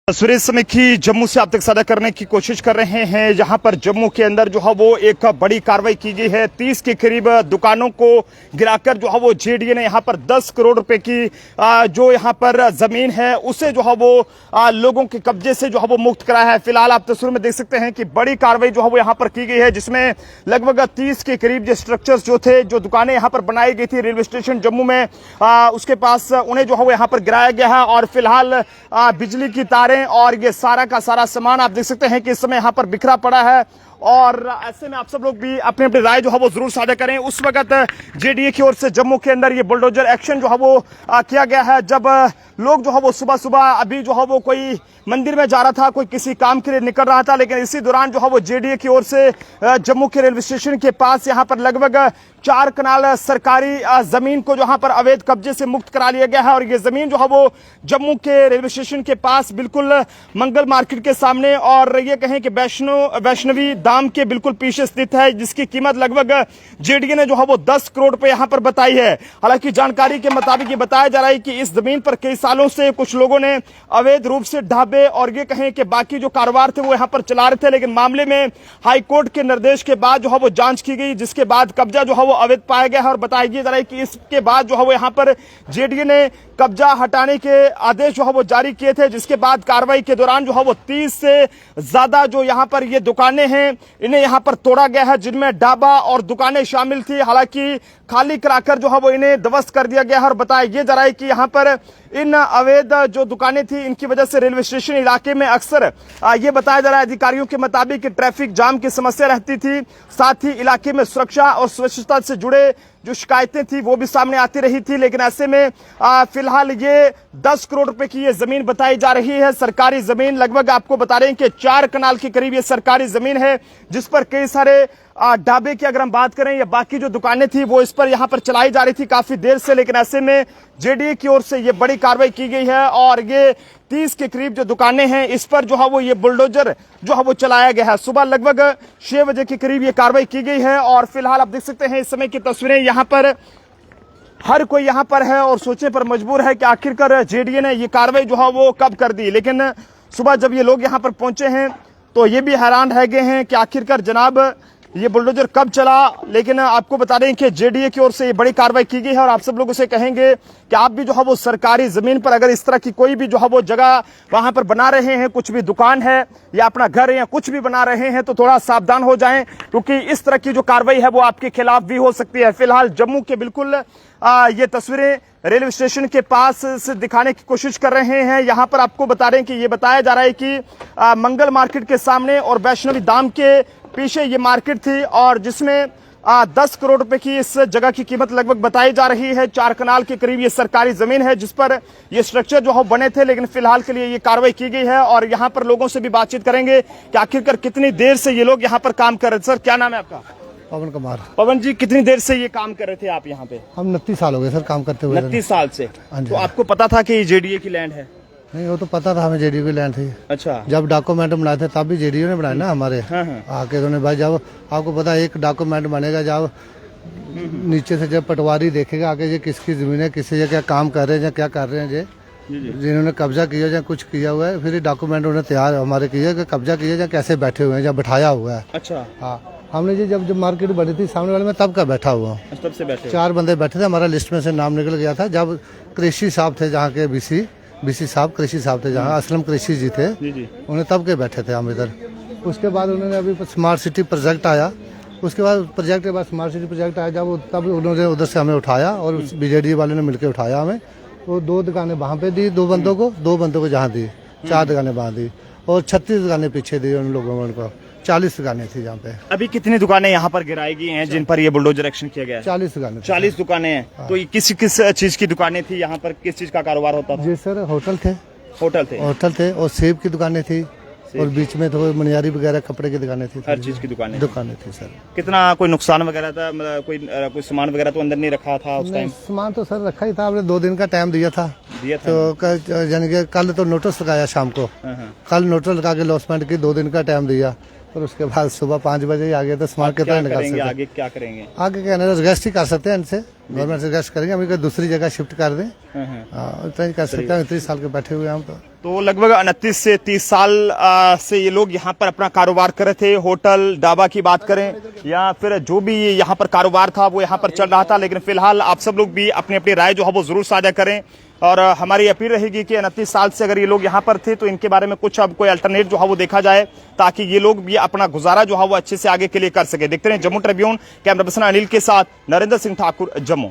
तस्वीरें इस समय की जम्मू से आप तक साझा करने की कोशिश कर रहे हैं। जहां पर जम्मू के अंदर जो है वो एक बड़ी कार्रवाई की गई है। 30 के करीब दुकानों को गिराकर जो है वो जेडीए ने यहां पर 10 करोड़ रुपए की जो यहां पर जमीन है उसे जो है वो लोगों के कब्जे से जो है वो मुक्त कराया है। फिलहाल आप तस्वीर में देख सकते हैं कि बड़ी कार्रवाई जो है वो यहां पर की गई है, जिसमें लगभग 30 के करीब जो स्ट्रक्चर्स जो थे, जो दुकानें यहां पर बनाई गई थी रेलवे स्टेशन जम्मू में, उसके पास उन्हें जो है वो यहां पर गिराया गया है। और फिलहाल बिजली की तारें और ये सारा का सारा सामान आप देख सकते हैं कि इस समय यहां पर बिखरा पड़ा है। और ऐसे में आप सब लोग भी अपने अपने राय जो है वो जरूर साझा करें। उस वक्त जेडीए की ओर से जम्मू के अंदर ये बुलडोजर एक्शन जो है वो किया गया है, जब लोग जो है वो सुबह सुबह अभी जो है वो कोई मंदिर में जा रहा था, कोई किसी काम के लिए निकल रहा था, लेकिन इसी दौरान जो है वो जेडीए की ओर से जम्मू के रेलवे स्टेशन के पास यहां पर लगभग 4 कनाल सरकारी जमीन को जहां पर अवैध कब्जे से मुक्त करा लिया गया है। और ये जमीन जो है वो जम्मू के रेलवे स्टेशन के पास बिल्कुल मंगल मार्केट के सामने और ये कहें कि वैष्णवी दाम के बिल्कुल पीछे स्थित है, जिसकी कीमत लगभग जेडीए ने जो है वो 10 करोड़ रुपए यहां पर बताई है। हालांकि जानकारी के मुताबिक ये बताया जा रहा है कि इस जमीन पर कई सालों से कुछ लोगों ने अवैध रूप से ढाबे और ये कहें कि बाकी जो कारोबार थे वो यहां पर चला रहे थे, लेकिन मामले में हाईकोर्ट के निर्देश के बाद जो है वो जांच की गई, जिसके बाद कब्जा जो है वो अवैध पाया गया है। और बताया जा रहा है कि इसके बाद जो है वो यहां पर जेडीए ने कब्जा हटाने के आदेश जो है वो जारी किए थे, जिसके बाद कार्रवाई के दौरान जो है वो 30 से ज्यादा जो यहां पर ये दुकानें हैं इन्हें यहां पर तोड़ा गया है, जिनमें ढाबा और दुकानें शामिल थी। हालांकि खाली कराकर जो है वो इन्हें ध्वस्त कर दिया गया है। और बताया जा रहा है कि यहां पर इन अवैध जो दुकानें थी इनकी वजह से रेलवे स्टेशन इलाके में अक्सर ये बताया जा रहा है अधिकारियों के मुताबिक कि ट्रैफिक जाम की समस्या रहती थी, साथ ही इलाके में सुरक्षा और स्वच्छता से जुड़े जो शिकायतें थी वो भी सामने आती रही थी। लेकिन ऐसे में फिलहाल ये 10 करोड़ रुपए की ये जमीन बताई जा रही है, सरकारी जमीन। लगभग आपको बता रहे हैं कि 4 कनाल के करीब ये सरकारी जमीन है, जिस पर कई सारे ढाबे की अगर हम बात करें या बाकी जो दुकानें थी वो इस पर यहां पर चलाई जा रही थी काफी देर से। लेकिन ऐसे में जेडीए की ओर से ये बड़ी कार्रवाई की गई है और ये 30 के करीब जो दुकानें हैं इस पर जो है वो ये बुलडोजर जो है वो चलाया गया है। सुबह लगभग 6 बजे के करीब ये कार्रवाई की गई है। और फिलहाल आप देख सकते हैं इस समय की तस्वीरें, यहां पर हर कोई यहां पर है और सोचने पर मजबूर है कि आखिरकार जेडीए ने ये कार्रवाई जो है वो कब कर दी। लेकिन सुबह जब ये लोग यहां पर पहुंचे हैं तो ये भी हैरान रह गए हैं कि आखिरकार जनाब ये बुलडोजर कब चला। लेकिन आपको बता दें कि जेडीए की ओर से ये बड़ी कार्रवाई की गई है और आप सब लोगों से कहेंगे कि आप भी जो है वो सरकारी जमीन पर अगर इस तरह की कोई भी जो है वो जगह वहां पर बना रहे हैं, कुछ भी दुकान है या अपना घर है या कुछ भी बना रहे हैं, तो थोड़ा सावधान हो जाएं, क्योंकि इस तरह की जो कार्रवाई है वो आपके खिलाफ भी हो सकती है। फिलहाल जम्मू के बिल्कुल ये तस्वीरें रेलवे स्टेशन के पास से दिखाने की कोशिश कर रहे हैं। यहां पर आपको बता रहे हैं कि ये बताया जा रहा है कि मंगल मार्केट के सामने और वैष्णवी धाम के पीछे ये मार्केट थी और जिसमें 10 करोड़ रुपए की इस जगह की कीमत लगभग बताई जा रही है। 4 कनाल के करीब ये सरकारी जमीन है जिस पर ये स्ट्रक्चर जो है बने थे। लेकिन फिलहाल के लिए ये कार्रवाई की गई है और यहाँ पर लोगों से भी बातचीत करेंगे कि आखिरकार कितनी देर से ये लोग यहाँ पर काम कर रहे थे। सर, क्या नाम है आपका? पवन कुमार। पवन जी, कितनी देर से ये काम कर रहे थे आप यहाँ पे? हम 29 साल हो गए सर काम करते हुए। 29 साल से? हाँ जी। तो आपको पता था कि ये जेडीए की लैंड है? नहीं, वो तो पता था हमें, जेडीयू की लैंड थी। अच्छा। जब डॉक्यूमेंट बनाए थे तब भी जेडीयू ने बनाए ना हमारे। हाँ हाँ। आके उन्होंने भाई, जब आपको पता है एक डॉक्यूमेंट बनेगा, जब नीचे से जब पटवारी देखेगा आगे ये किसकी जमीन है, किससे ये क्या काम कर रहे हैं या क्या कर रहे हैं, ये जिन्होंने कब्जा किया या कुछ किया हुआ है, फिर ये डॉक्यूमेंट उन्होंने तैयार हमारे किया कि कब्जा किया या कैसे बैठे हुए हैं या बैठाया हुआ है। अच्छा। हाँ, हमने जी जब मार्केट बनी थी सामने वाले में तब का बैठा हुआ हूँ। तब से बैठे? 4 बंदे बैठे थे, हमारा लिस्ट में से नाम निकल गया था। जब कृषि साहब थे जहाँ के बीसी साहब, कृषि साहब थे जहाँ, असलम कृषि जी थे, उन्हें तब के बैठे थे हम इधर। उसके बाद उन्होंने अभी स्मार्ट सिटी प्रोजेक्ट आया, उसके बाद प्रोजेक्ट के बाद स्मार्ट सिटी प्रोजेक्ट आया, जब तब उन्होंने उधर से हमें उठाया और बीजेडी वाले ने मिलकर उठाया हमें। तो 2 दुकानें वहाँ पे दी, 2 बंदों को जहाँ दी, 4 दुकानें वहाँ दी और 36 दुकानें पीछे दी उन लोगों को। 40 दुकानें थी जहाँ पे। अभी कितनी दुकानें यहाँ पर गिराई गई हैं जिन पर ये बुलडोजर एक्शन किया गया है? 40 दुकानें। 40 दुकानें हैं। हाँ। तो ये किस चीज की दुकानें थी यहाँ पर? किस चीज का कारोबार होता था? जी सर, होटल थे और सेब की दुकानें थी और बीच में तो मनियारी वगैरह कपड़े की दुकानें थी। हर चीज की दुकानें थी सर। कितना कोई नुकसान वगैरह था? मतलब कोई सामान वगैरह तो अंदर नहीं रखा था उस टाइम? सामान तो सर रखा ही था, हमने 2 दिन का टाइम दिया था। तो यानी कि कल तो नोटिस लगाया शाम को, कल नोटिस लगा के लॉसमेंट की 2 दिन का टाइम दिया। और उसके बाद सुबह 5 बजे ही आ गए तो स्मार्ट कितना निकाल सकते हैं। आगे क्या करेंगे? आगे क्या है, रेस्ट ही कर सकते हैं इनसे, गवर्नमेंट से रेस्ट करेंगे, अभी कोई दूसरी जगह शिफ्ट कर दें। इतना ही कर सकते हैं, 30 साल के बैठे हुए हैं हम तो लगभग 29 से 30 साल से ये लोग यहाँ पर अपना कारोबार कर रहे थे। होटल ढाबा की बात करें या फिर जो भी यहाँ पर कारोबार था वो यहाँ पर चल रहा था। लेकिन फिलहाल आप सब लोग भी अपनी अपनी राय जो है वो जरूर साझा करें और हमारी अपील रहेगी कि 29 साल से अगर ये लोग यहाँ पर थे तो इनके बारे में कुछ अब कोई अल्टरनेट जो है वो देखा जाए ताकि ये लोग भी अपना गुजारा जो है वो अच्छे से आगे के लिए कर सके। देखते रहे Jammu Tribune, camera person Anil के साथ नरेंद्र सिंह ठाकुर, जम्मू।